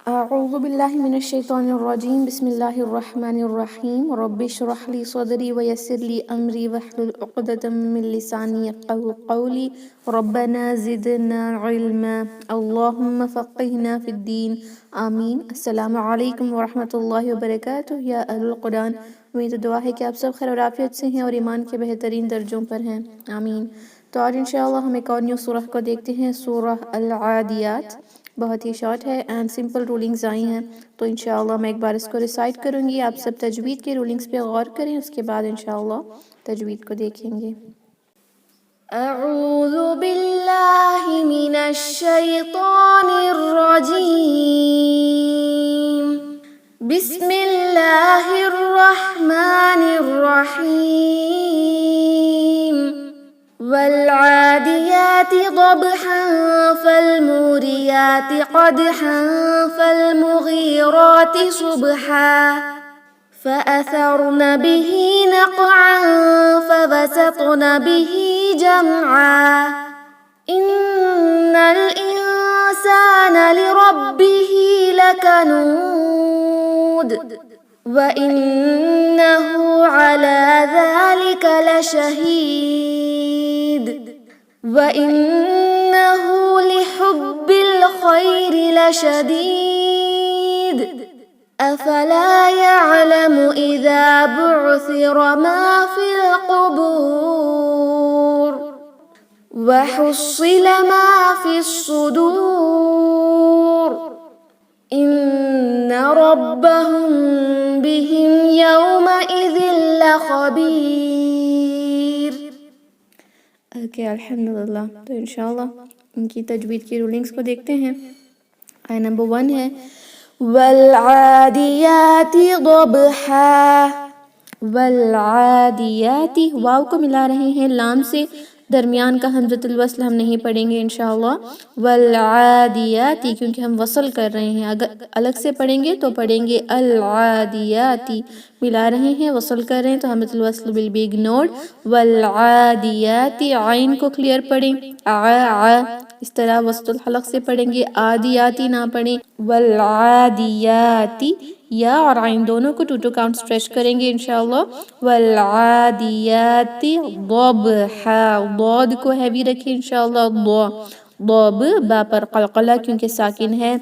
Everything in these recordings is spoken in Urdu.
أعوذ بالله من الشيطان الرجيم بسم الله الرحمن الرحيم رب اشرح لي صدري ويسر لي أمري واحلل عقدة من لساني يفقهوا قولي ربنا زدنا علما اللهم فقهنا في الدين آمین۔ السلام علیکم ورحمۃ اللہ وبرکاتہ۔ یا اہل القرآن، امید دعا ہے کہ آپ سب خیر و عافیت سے ہیں اور ایمان کے بہترین درجوں پر ہیں، آمین۔ تو آج انشاءاللہ ہم ایک اور نیو سورہ کو دیکھتے ہیں، سورہ العادیات۔ بہت ہی شارٹ ہے اینڈ سمپل رولنگز آئی ہیں، تو انشاءاللہ میں ایک بار اس کو ریسائٹ کروں گی، آپ سب تجوید کے رولنگز پہ غور کریں، اس کے بعد انشاءاللہ تجوید کو دیکھیں گے۔ اعوذ باللہ من الشیطان الرجیم، بسم اللہ الرحمن الرحیم۔ والعادیات ضبحا فالموریات قدحا فالمغیرات صبحا فأثرن به نقعا فوسطن به جمعا إن الإنسان لربه لكنود وإنه على ذلك لشهيد وإنه لحب الخير لشديد أفلا يعلم إذا بعثر ما في القبور وحصل ما في الصدور إن ربهم بهم يومئذ لخبير۔ اوکے، الحمدللہ۔ تو انشاءاللہ ان کی تجوید کی رولنگز کو دیکھتے ہیں۔ آیہ نمبر 1 ہے والعادیات ضبحا۔ والعادیات، واو کو ملا رہے ہیں لام سے، درمیان کا حمزۃ الوصل ہم نہیں پڑھیں گے انشاءاللہ۔ والعادیات کیونکہ ہم وصل کر رہے ہیں، اگر الگ سے پڑھیں گے تو پڑھیں گے العادیات، ملا رہے ہیں وصل کر رہے ہیں تو حمزۃ الوصل will be ignored۔ والعادیات، عین کو کلیئر پڑھیں، اس طرح وسط الحلق سے پڑھیں گے، عادیاتی نہ پڑھیں۔ والعادیات، یا اور عین دونوں کو 2 کاؤنٹ اسٹریچ کریں گے انشاءاللہ۔ والعادیات ضبحا، ضاد کو ہیوی رکھیں انشاءاللہ، ضب، با پر قلقلہ کیونکہ ساکن ہے۔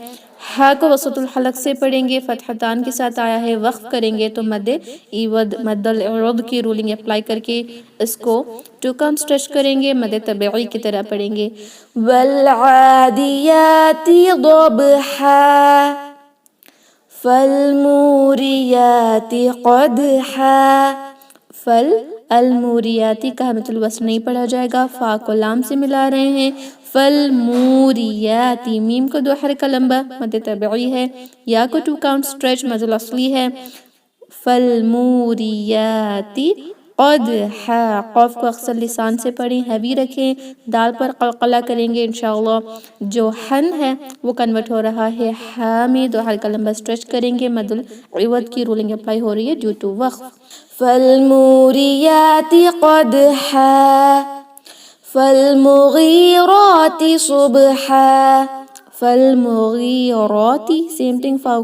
ہا کو وسط الحلق سے پڑھیں گے، فتحتان کے ساتھ آیا ہے، وقف کریں گے تو مد ایود، مد العوض کی رولنگ اپلائی کر کے اس کو 2 کاؤنٹ اسٹریچ کریں گے، مد طبعی کی طرح پڑھیں گے۔ والعادیات ضبحا فالموریات قدحا۔ فل الموریاتی کا حمزۃ الوصل نہیں پڑھا جائے گا، فا کو لام سے ملا رہے ہیں۔ فالموریاتی، میم کو 2 حرکہ لمبا، مد طبعی ہے، یا کو 2 کاؤنٹ اسٹریچ، مد الاصلی ہے۔ فالموریاتی قدحا، قوف کو اکثر لسان سے پڑھیں، ہیوی رکھیں، دال پر قلقلہ کریں گے انشاءاللہ۔ جو حن ہے وہ کنورٹ ہو رہا ہے ہا میں، 2 حرکہ لمبا اسٹریچ کریں گے، مد العوض کی رولنگ اپلائی ہو رہی ہے ڈیو ٹو وقف۔ فالموریات قدحا فالمغیرات صبحا۔ فالمغیرات، سیم تھنگ، فا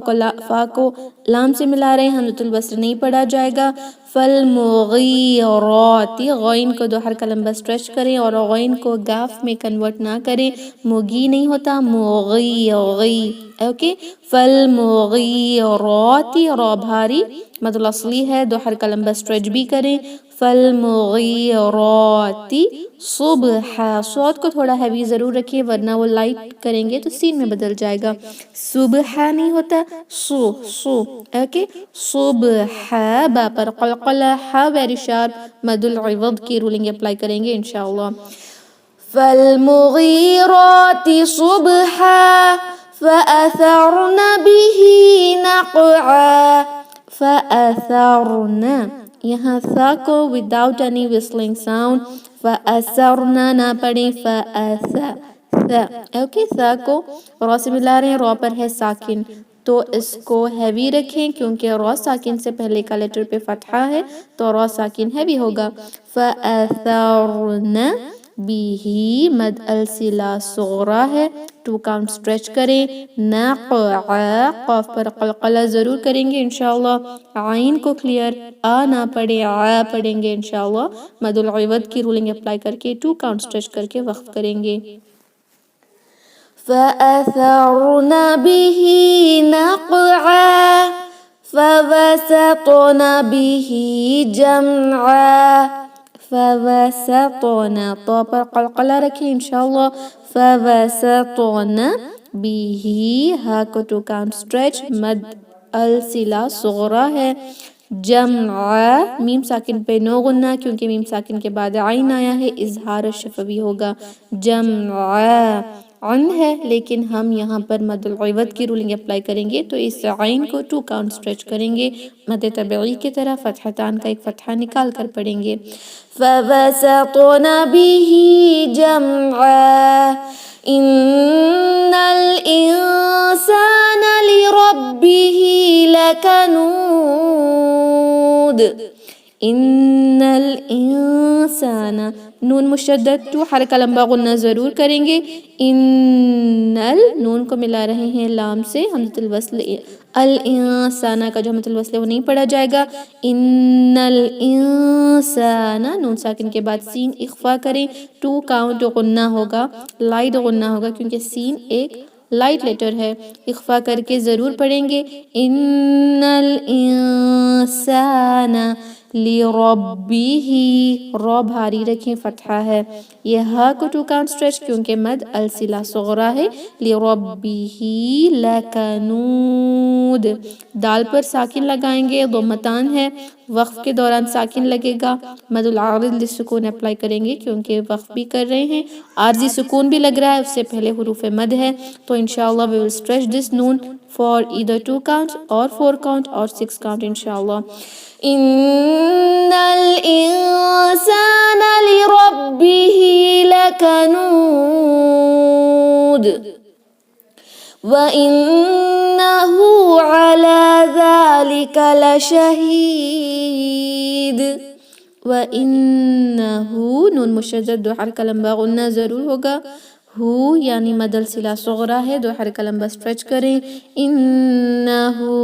کو لام سے ملا رہے ہیں، حمزۃ الوصل نہیں پڑھا جائے گا۔ فالمغیرات، غین کو 2 حرکہ لمبا اسٹریچ کریں اور غین کو گاف میں کنورٹ نہ کریں، موگی نہیں ہوتا، موغی، اوکے۔ فالمغیرات، را بھاری، مد الاصلی ہے، 2 حرکہ لمبا اسٹریچ بھی کریں۔ فالمغیرات صبحا، صوت کو تھوڑا ہیوی ضرور رکھیں ورنہ وہ لائٹ کریں گے تو سین میں بدل جائے گا، صبحا نہیں ہوتا، سو، اوکے۔ صبحا، با پر قلقلہ، ہا ویری شارپ، مد العوض کی رولنگ اپلائی کریں گے انشاءاللہ۔ فالمغیرات صبحا فأثرن به نقعا۔ فأثرن، یہاں ثا کو without any whistling sound، فأثرن نہ پڑھیں، اوکے۔ ثا کو را سے ملا رہے ہیں، را پر ہے ساکن، تو اس کو ہیوی رکھیں کیونکہ را ساکن سے پہلے کا لیٹر پہ فتحہ ہے تو را ساکن ہیوی ہوگا۔ فأثرن بھی مد الصلہ صغرا ہے، 2 کاؤنٹ اسٹریچ کریں. نقع قاف پر قلقلہ ضرور کریں گے انشاءاللہ. عین کو کلیئر، نہ پڑھیں، پڑھیں گے انشاءاللہ. مد العوض کی رولنگ اپلائی کر کے 2 کاؤنٹ اسٹریچ کر کے وقف کریں گے. فَأَثَرْنَ بِهِ نَقْعًا فَوَسَطْنَ بِهِ جَمْعًا. فَوَسَطْنَ تو پر قلقلہ رکھیں انشاءاللہ. فَوَسَطْنَ بِهِ ہا کو 2 کاؤنٹ اسٹریچ، مد الصلہ صغرا ہے. جمع میم ساکن پہ نو غنہ کیونکہ میم ساکن کے بعد عین آیا ہے، اظہار شفوی ہوگا. جمع عن ہے لیکن ہم یہاں پر مد العوض کی رولنگ اپلائی کریں گے تو اس عین کو 2 کاؤنٹ اسٹریچ کریں گے. مد طبعی کی طرح فتحتان کا ایک فتحہ نکال کر پڑھیں گے. فَوَسَطْنَ بِهِ جَمْعًا إِنَّ الْإِنسَانَ لِرَبِّهِ لَكَنُودٌ. ان الانسان نون مشدد 2 حرکہ لمبا غنہ ضرور کریں گے. ان نون کو ملا رہے ہیں لام سے، حمزۃ الوصل الانسان کا جو حمزۃ الوصل ہے وہ نہیں پڑھا جائے گا. ان الانسان نون ساکن کے بعد سین اخفا کریں. 2 کاؤنٹ غنہ ہوگا، لائٹ غنہ ہوگا کیونکہ سین ایک لائٹ لیٹر ہے. اخفا کر کے ضرور پڑھیں گے. ان الانسان لِرَبِّهِ رو بھاری رکھیں، فتحہ ہے. یہ ہا کو 2 کاؤنٹ اسٹریچ کیونکہ مد الصلہ صغرا ہے. لِرَبِّهِ لَكَنُودٌ دال پر ساکن لگائیں گے، ضمتان ہے، وقف کے دوران ساکن لگے گا. مد العارض للسکون اپلائی کریں گے کیونکہ وقف بھی کر رہے ہیں، عارضی سکون بھی لگ رہا ہے، اس سے پہلے حروف مد ہے. تو انشاءاللہ we will stretch this noon for either 2 counts or 4 count or 6 count انشاءاللہ. ان الانسان لربه لكنود وانه على ذلك لشهيد. وانه نون مشدد 2 حرکہ لمبا غنہ ضرور ہوگا. ہو یعنی مد الصلہ صغرا ہے، 2 حرکہ لمبا اسٹریچ کریں. انہو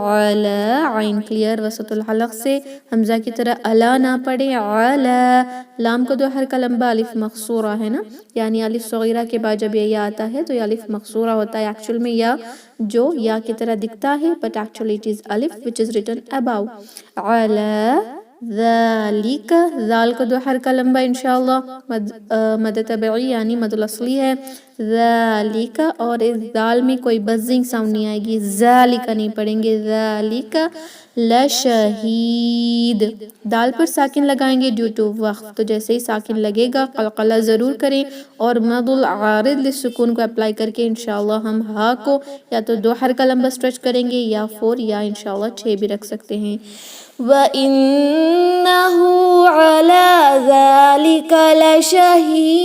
علی عین کلیئر وسط الحلق سے، حمزہ کی طرح الا نہ پڑھیں. علی لام کو 2 حرکہ لمبا، الف مقصورہ ہے نا، یعنی الف صغیرہ کے بعد جب یہ یا آتا ہے تو یہ الف مقصورہ ہوتا ہے. ایکچول میں یا جو یا کی طرح دکھتا ہے but actually it is alif which is written above. علی ذالک ذال کو 2 حرکہ لمبا انشاءاللہ. مد طبعی یعنی مد الاصلی ہے. ذالک اور اس ذال میں کوئی بزنگ ساؤنڈ نہیں آئے گی، ذالک نہیں پڑھیں گے. ذالک لشہید دال پر ساکن لگائیں گے ڈیو ٹو وقف، تو جیسے ہی ساکن لگے گا قلقلہ ضرور کریں. اور مد العارض للسکون کو اپلائی کر کے انشاءاللہ ہم ہا کو یا تو 2 حرکہ لمبا اسٹریچ کریں گے یا 4 یا انشاءاللہ 6 بھی رکھ سکتے ہیں. وَإِنَّهُ عَلَى ذَلِكَ لَشَهِيدٌ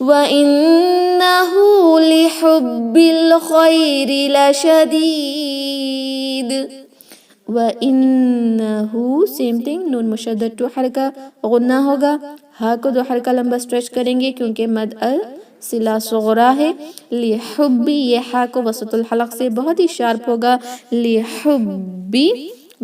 وَإِنَّهُ لِحُبِّ الْخَيْرِ لَشَدِيدٌ. وَإِنَّهُ سیم تھنگ، نون مشدد 2 حرکہ غنہ ہوگا. ہا کو 2 حرکہ لمبا اسٹریچ کریں گے کیونکہ مد الصلہ صغرا ہے. لِحُبِّ یہ ہا کو وسط الحلق سے بہت ہی شارپ ہوگا. لِحُبِّ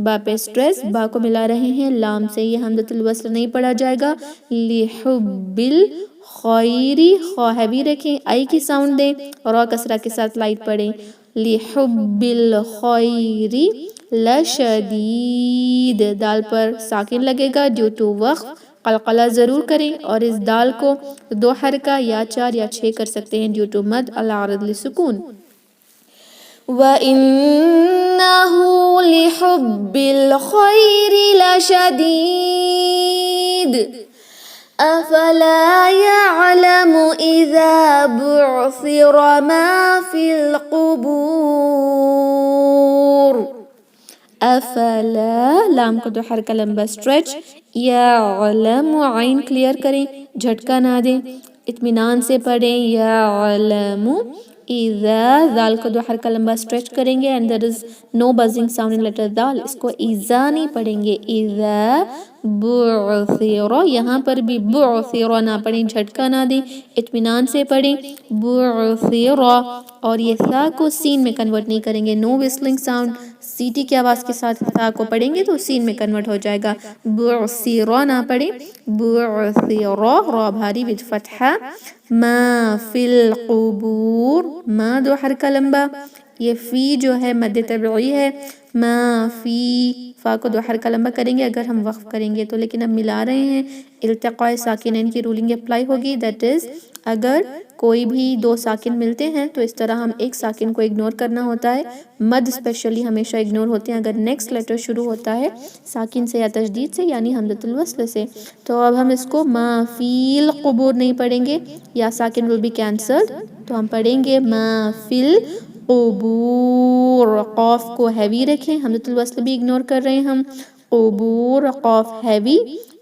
با پہ اسٹریس، با کو ملا رہے ہیں لام سے، یہ حمزۃ الوصل نہیں پڑھا جائے گا. لِحُبِّ الخیری خواہ بھی رکھیں، آئی کی ساؤنڈ دیں اور کسرہ کے ساتھ لائٹ پڑھیں. لِحُبِّ الخیری لشدید دال پر ساکن لگے گا ڈیو ٹو وقف، قلقلہ ضرور کریں اور اس دال کو 2 حرکہ یا 4 یا 6 کر سکتے ہیں ڈیو ٹو مد العارض للسکون. وَإِنَّهُ لِحُبِّ الْخَيْرِ لَشَدِيدٌ أَفَلَا يَعْلَمُ إِذَا بُعْثِرَ مَا فِي الْقُبُورِ. افلا لام کو 2 حرکہ لمبا اسٹریچ. یعلم عین کلیئر کریں، جھٹکا نہ دیں، اطمینان سے پڑھیں. یعلم اذا، دال کو دو حرکہ لمبا اسٹریچ کریں گے and there is no buzzing sound in letter دال. اس کو ایزا نہیں پڑھیں گے. اذا بعثر، یہاں پر بھی بعثر نہ پڑھیں، جھٹکا نہ دیں، اطمینان سے پڑھیں. بعثر، اور یہ سا کو سین میں کنورٹ نہیں کریں گے. نو وسلنگ ساؤنڈ، سیٹی کی آواز کے ساتھ سا کو پڑھیں گے تو سین میں کنورٹ ہو جائے گا. بعثر نہ پڑھیں. بعثر، را بھاری وچ فتحہ. ما فی القبور، ما دو حرکہ لمبا، یہ فی جو ہے مد طبعی ہے. ما فی، فا کو دو حرکہ لمبا کریں گے اگر ہم وقف کریں گے تو، لیکن اب ملا رہے ہیں التقاء ساکنین کی رولنگ اپلائی ہوگی. دیٹ از اگر کوئی بھی دو ساکن ملتے ہیں تو اس طرح ہم ایک ساکن کو اگنور کرنا ہوتا ہے. مد اسپیشلی ہمیشہ اگنور ہوتے ہیں اگر نیکسٹ لیٹر شروع ہوتا ہے ساکن سے یا تشدید سے یعنی حمزۃ الوصل سے. تو اب ہم اس کو ما فی القبور نہیں پڑھیں گے، یا ساکن ول بی کینسلڈ، تو ہم پڑھیں گے ما فی القبور. قاف کو ہیوی رکھیں، حمزۃ الوصل بھی اگنور کر رہے ہیں ہم. قبور، قاف ہیوی،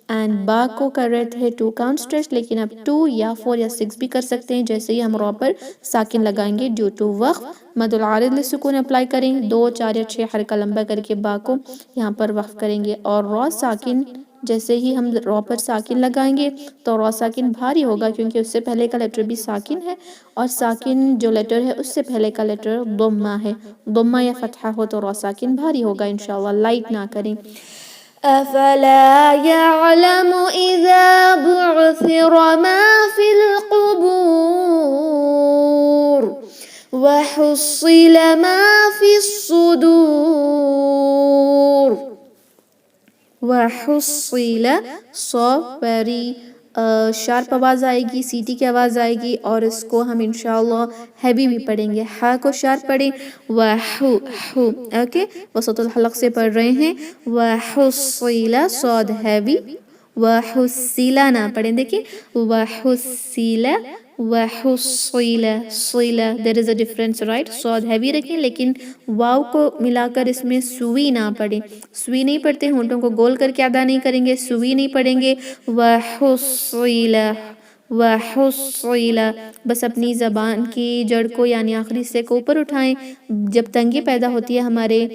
اینڈ با کو کر رہے تھے 2 کاؤنٹ اسٹریچ، لیکن اب 2 یا 4 یا 6 بھی کر سکتے ہیں جیسے ہی ہم را پر ساکن لگائیں گے ڈیو ٹو وقف. مد العارض للسکون اپلائی کریں، 2 4 یا 6 حرکہ لمبا کر کے با کو یہاں پر وقف کریں گے. اور را ساکن جیسے ہی ہم را پر ساکن لگائیں گے تو را ساکن بھاری ہوگا کیونکہ اس سے پہلے کا لیٹر بھی ساکن ہے، اور ساکن جو لیٹر ہے اس سے پہلے کا لیٹر ضمہ ہے. ضمہ یا فتحہ ہو تو را ساکن بھاری ہوگا انشاءاللہ. لائٹ نہ کریں. افلا يعلم اذا بعثر ما في القبور وحصل ما في الصدور. وحصل، صبری، شارپ آواز آئے گی، سیٹی کی آواز آئے گی، اور اس کو ہم انشاءاللہ ہیوی بھی پڑھیں گے. ہا کو شارپ پڑھیں. وحو، ہو، اوکے، وسط الحلق سے پڑھ رہے ہیں. وحصل، صاد ہیوی. وحصل نہ پڑھیں، دیکھیں. وحصل، وحصل، صل، there is a difference right. Saad heavy رکھیں لیکن واو کو ملا کر اس میں سوی نہ پڑھیں. سوی نہیں پڑھتے، ہونٹوں کو گول کر کے ادا نہیں کریں گے، سوی نہیں پڑھیں گے. وحصل، وحصل، بس اپنی زبان کی جڑ کو یعنی آخری حصے کو اوپر اٹھائیں. جب تنگی پیدا ہوتی ہے ہمارے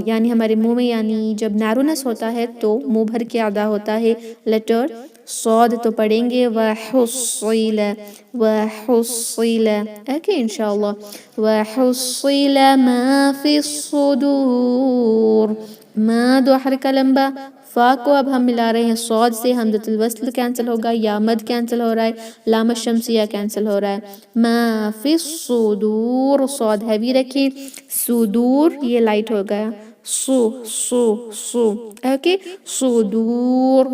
یعنی ہمارے منہ میں، یعنی جب نیرونس ہوتا ہے تو منہ بھر کے ادا ہوتا ہے لیٹر. صاد تو پڑھیں گے وحصل، وحصل، اوکے انشاءاللہ. وحصل ما فی الصدور، ما دو حرکہ لمبا. فا کو اب ہم ملا رہے ہیں صاد سے، حمزۃ الوصل کینسل ہوگا، یا مد کینسل ہو رہا ہے، لام الشمسیہ کینسل ہو رہا ہے. ما فی الصدور، صاد ہیوی رکھیں. صدور یہ لائٹ ہو گیا. سو، سو، سو، اوکے. صدور،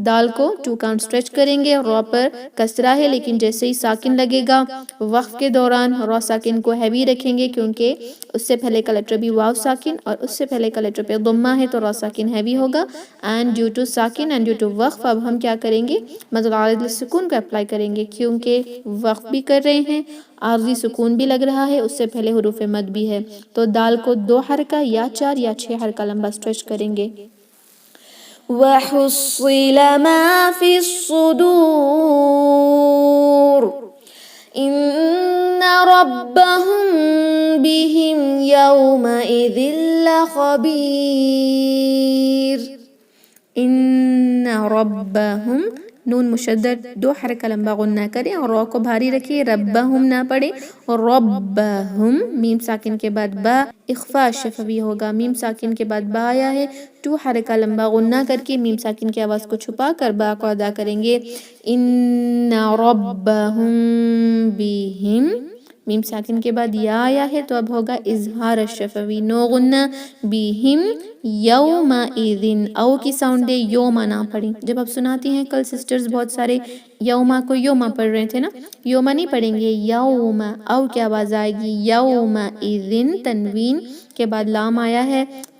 دال کو 2 کاؤنٹ اسٹریچ کریں گے. را پر کسرہ ہے لیکن جیسے ہی ساکن لگے گا وقف کے دوران را ساکن کو ہیوی رکھیں گے کیونکہ اس سے پہلے کا لیٹر بھی واو ساکن اور اس سے پہلے کا لیٹر پہ ضمہ ہے تو را ساکن ہیوی ہوگا. اینڈ ڈیو ٹو ساکن اینڈ ڈیو ٹو وقف اب ہم کیا کریں گے؟ مد العارض للسکون کو اپلائی کریں گے کیونکہ وقف بھی کر رہے ہیں، عارضی سکون بھی لگ رہا ہے، اس سے پہلے حروف مد بھی ہے. تو دال کو 2 حرکہ یا 4 یا 6 حرکہ لمبا اسٹریچ کریں گے. وحصل ما في الصدور ان ربهم بهم يومئذ لخبير. ان ربهم، نون مشدد 2 حرکہ لمبا غنہ کریں اور را کو بھاری رکھیں. ربہم نہ پڑھیں. اور ربہم، میم ساکن کے بعد با اخفاء شفوی ہوگا. میم ساکن کے بعد با آیا ہے، 2 حرکہ لمبا غنہ کر کے میم ساکن کی آواز کو چھپا کر با کو ادا کریں گے. ان ربہم بہم، میم ساکن کے بعد یا آیا ہے تو اب ہوگا اظہار الشفوی، نو غنہ. بہم یومئذ، او کی ساؤنڈ دے، یوما نہ پڑھیں. جب آپ سناتی ہیں کل سسٹرز بہت سارے یوما کو یوما پڑھ رہے تھے نا، یوما نہیں پڑھیں گے، یوما، او کی آواز آئے گی. یومئذ، تنوین کے بعد لام آیا ہے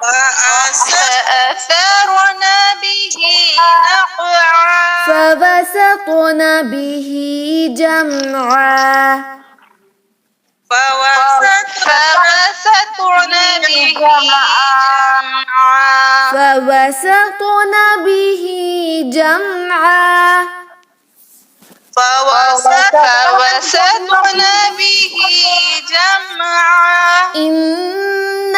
فأثرن به نقعا، فوسطن به جمعا، فوسطن به جمعا، فوسطن به جمعا، فوسطن به جمعا. إن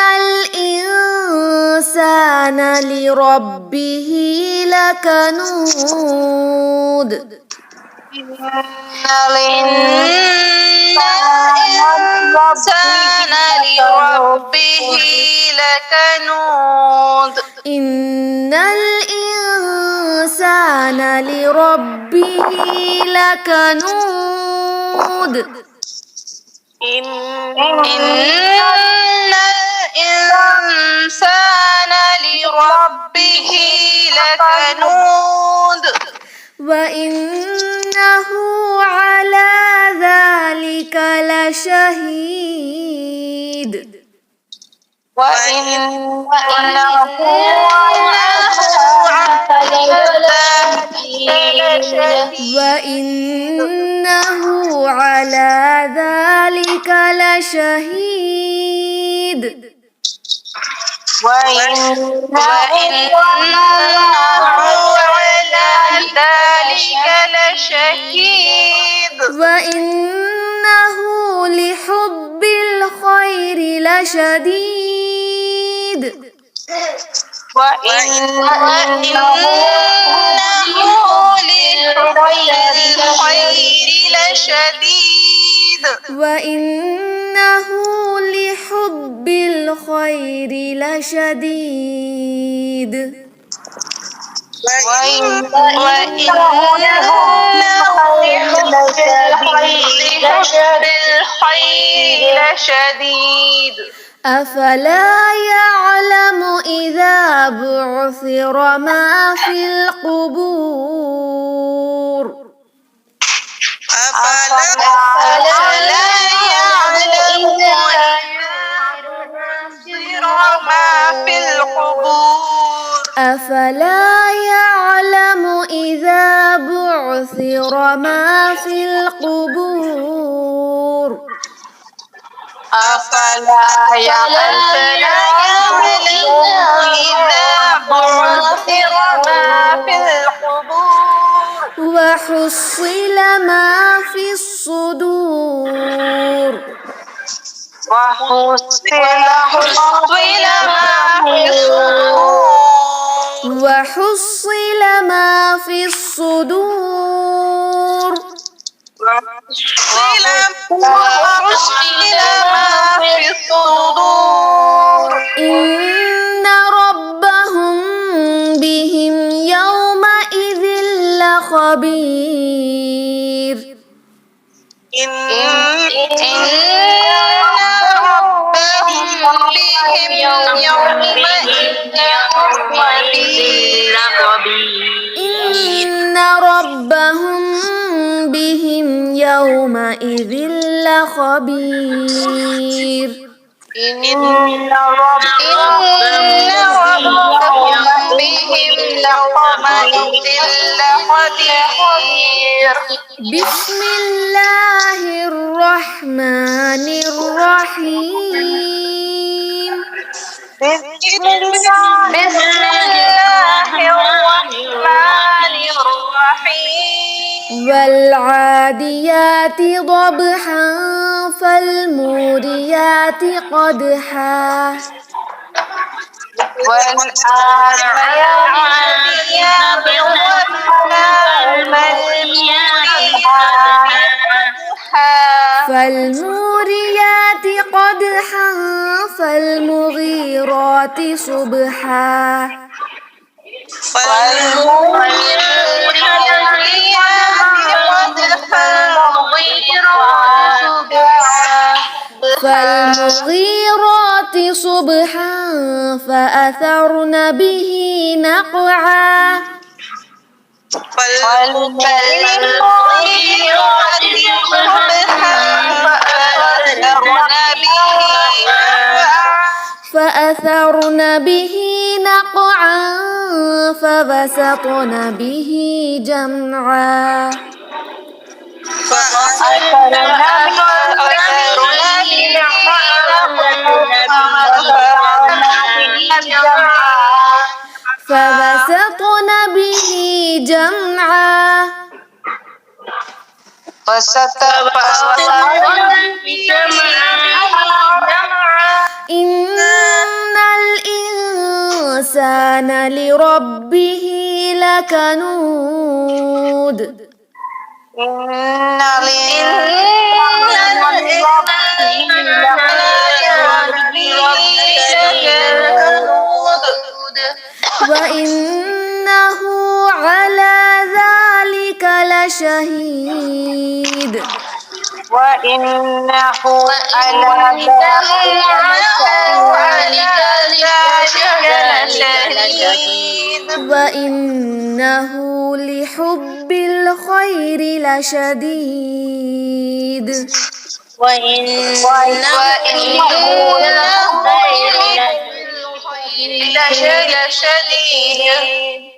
الإنسان لربه لكنود، إن الإنسان لربه لكنود، إن الإنسان لربه لكنود، إن الإنسان لربه لكنود، وإنه على ذلك لشهيد، وإنه على وإنه على ذلك لشهيد، وإنه على ذلك لشهيد، وإنه لحب الخير لشديد، وإنه لحب الخير لشديد أفلا يعلم إذا بعثر ما في القبور أفلا يعلم إذا بعثر ما في القبور وحصل ما في الصدور وحصل ما في الصدور إن ربهم بهم يومئذ لخبير إن ربهم بهم يومئذ لخبير بسم الله الرحمن الرحيم والعاديات ضبحا فالموريات قدحا فالموريات قدحا فالمغيرات صبحا فالمغيرات صبحا فأثرن به نقعا فأثرن به نقعا فوسطن به جمعا فوسطن به جمعا إن الإنسان لربه لكنود وإنه على ذلك لشهيد وإنه لحب الخير لشديد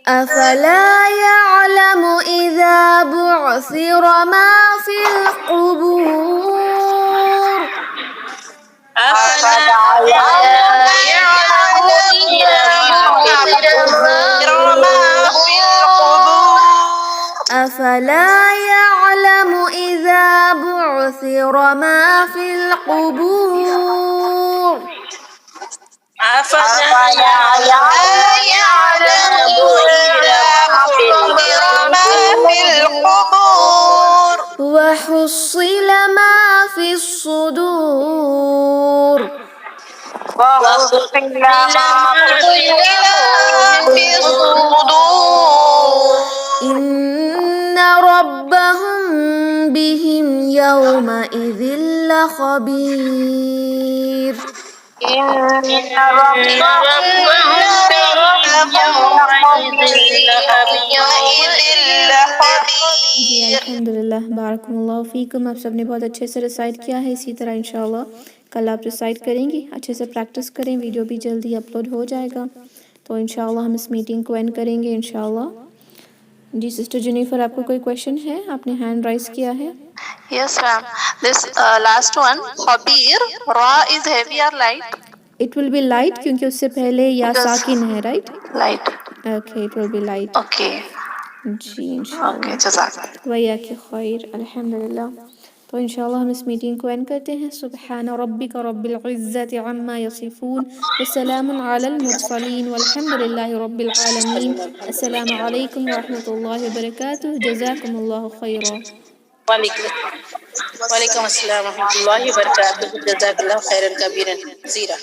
أفلا يعلم إذا بعثر ما في القبور أفلا يعلم إذا بعثر ما في القبور يعلم ما في القبور وحصل ما في الصدور وحصل ما في الصدور إن ربهم بهم يومئذ لخبير إن ربهم يومئذ جی لخبير. الحمدللہ، بارکم اللہ فیکم. آپ سب نے بہت اچھے سے ریسائٹ کیا ہے. اسی طرح انشاءاللہ کل آپ ریسائٹ کریں گی، اچھے سے پریکٹس کریں. ویڈیو بھی جلدی اپلوڈ ہو جائے گا، تو انشاءاللہ ہم اس میٹنگ کو اینڈ کریں گے انشاءاللہ. جی سسٹر جنیفر، آپ کو کوئی کویشچن ہے؟ آپ نے ہینڈ رائز کیا ہے. Yes, ma'am. This last one, Khabir, Ra is heavy or light? It will be light کیونکہ اس سے پہلے یا Because ساکن ہے، right? light. Okay, it will be light. Okay. جی Okay, انشاءاللہ. جزاک. ویاک خیر. الحمدللہ. تو انشاءاللہ ہم اس میٹنگ کو اینڈ کرتے ہیں. سبحان ربک رب العزت عما یصفون وسلام علی المرسلین والحمد للہ رب العالمین. السلام علیکم ورحمۃ اللہ وبرکاتہ. جزاکم اللہ خیرا. وعلیکم السلام ورحمۃ اللہ وبرکاتہ. جزاک اللہ خیرا کبیرا کثیرا.